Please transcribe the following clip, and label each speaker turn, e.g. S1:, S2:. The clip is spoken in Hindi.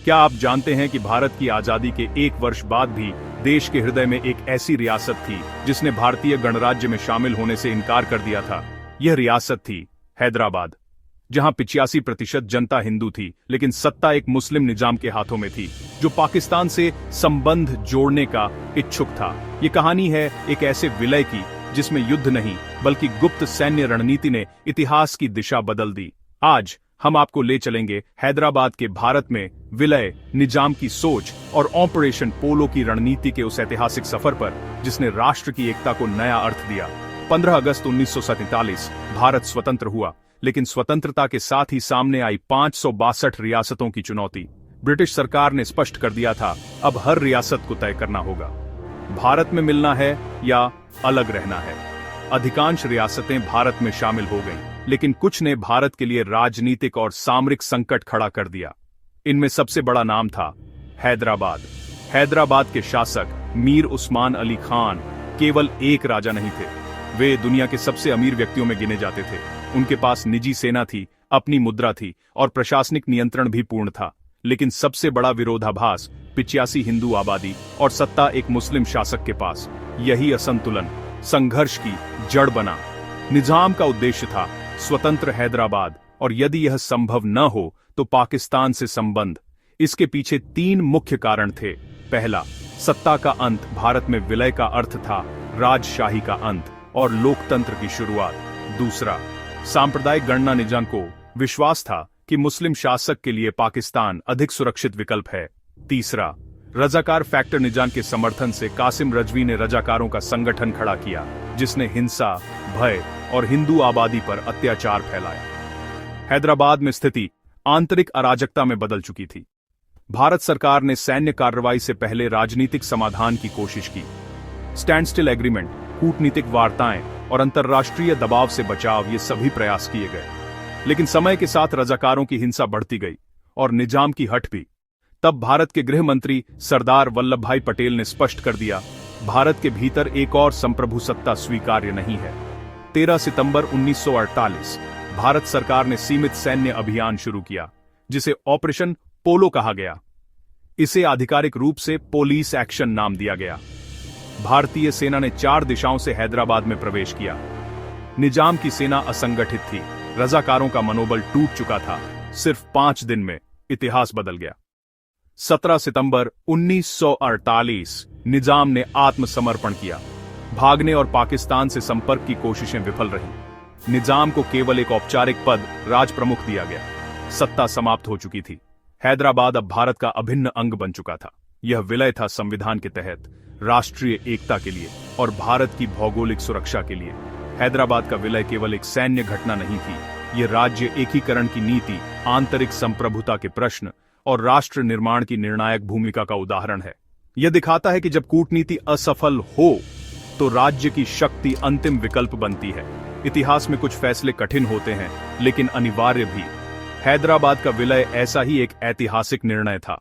S1: क्या आप जानते हैं कि भारत की आजादी के 1 वर्ष बाद भी देश के हृदय में एक ऐसी रियासत थी जिसने भारतीय गणराज्य में शामिल होने से इनकार कर दिया था? यह रियासत थी हैदराबाद, जहां 85% जनता हिंदू थी, लेकिन सत्ता एक मुस्लिम निजाम के हाथों में थी जो पाकिस्तान से संबंध जोड़ने का इच्छुक था। ये कहानी है एक ऐसे विलय की जिसमें युद्ध नहीं बल्कि गुप्त सैन्य रणनीति ने इतिहास की दिशा बदल दी। आज हम आपको ले चलेंगे हैदराबाद के भारत में विलय, निजाम की सोच और ऑपरेशन पोलो की रणनीति के उस ऐतिहासिक सफर पर जिसने राष्ट्र की एकता को नया अर्थ दिया। 15 अगस्त 1947 भारत स्वतंत्र हुआ, लेकिन स्वतंत्रता के साथ ही सामने आई 562 रियासतों की चुनौती। ब्रिटिश सरकार ने स्पष्ट कर दिया था, अब हर रियासत को तय करना होगा, भारत में मिलना है या अलग रहना है। अधिकांश रियासतें भारत में शामिल हो गईं, लेकिन कुछ ने भारत के लिए राजनीतिक और सामरिक संकट खड़ा कर दिया। इनमें सबसे बड़ा नाम था हैदराबाद। हैदराबाद के शासक मीर उस्मान अली खान केवल एक राजा नहीं थे, वे दुनिया के सबसे अमीर व्यक्तियों में गिने जाते थे। उनके पास निजी सेना थी, अपनी मुद्रा थी और प्रशासनिक नियंत्रण भी पूर्ण था। लेकिन सबसे बड़ा विरोधाभास 85 हिंदू आबादी और सत्ता एक मुस्लिम शासक के पास। यही असंतुलन संघर्ष की जड़ बना। निजाम का उद्देश्य था स्वतंत्र हैदराबाद, और यदि यह संभव न हो तो पाकिस्तान से संबंध। इसके पीछे 3 मुख्य कारण थे। पहला, सत्ता का अंत। भारत में विलय का अर्थ था राजशाही का अंत और लोकतंत्र की शुरुआत। दूसरा, सांप्रदायिक गणना। निजाम को विश्वास था कि मुस्लिम शासक के लिए पाकिस्तान अधिक सुरक्षित विकल्प है। तीसरा, रजाकार फैक्टर। निजाम के समर्थन से कासिम रजवी ने रजाकारों का संगठन खड़ा किया, जिसने हिंसा, भय और हिंदू आबादी पर अत्याचार फैलाया। हैदराबाद में स्थिति आंतरिक अराजकता में बदल चुकी थी। भारत सरकार ने सैन्य कार्रवाई से पहले राजनीतिक समाधान की कोशिश की। स्टैंड स्टिल एग्रीमेंट, कूटनीतिक वार्ताएं और अंतर्राष्ट्रीय दबाव से बचाव, ये सभी प्रयास किए गए। लेकिन समय के साथ रजाकारों की हिंसा बढ़ती गई और निजाम की हट भी। तब भारत के गृह मंत्री सरदार वल्लभ भाई पटेल ने स्पष्ट कर दिया, भारत के भीतर एक और संप्रभु सत्ता स्वीकार्य नहीं है। 13 सितंबर 1948 भारत सरकार ने सीमित सैन्य अभियान शुरू किया, जिसे ऑपरेशन पोलो कहा गया। इसे आधिकारिक रूप से पुलिस एक्शन नाम दिया गया। भारतीय सेना ने 4 दिशाओं से हैदराबाद में प्रवेश किया। निजाम की सेना असंगठित थी, रजाकारों का मनोबल टूट चुका था। सिर्फ 5 दिन में इतिहास बदल गया। 17 सितंबर 1948 निजाम ने आत्मसमर्पण किया। भागने और पाकिस्तान से संपर्क की कोशिशें विफल रहीं। निजाम को केवल एक औपचारिक पद, राज प्रमुख, दिया गया। सत्ता समाप्त हो चुकी थी। हैदराबाद अब भारत का अभिन्न अंग बन चुका था। यह विलय था संविधान के तहत, राष्ट्रीय एकता के लिए और भारत की भौगोलिक सुरक्षा के लिए। हैदराबाद का विलय केवल एक सैन्य घटना नहीं थी, यह राज्य एकीकरण की नीति, आंतरिक संप्रभुता के प्रश्न और राष्ट्र निर्माण की निर्णायक भूमिका का उदाहरण है। यह दिखाता है कि जब कूटनीति असफल हो तो राज्य की शक्ति अंतिम विकल्प बनती है। इतिहास में कुछ फैसले कठिन होते हैं, लेकिन अनिवार्य भी। हैदराबाद का विलय ऐसा ही एक ऐतिहासिक निर्णय था।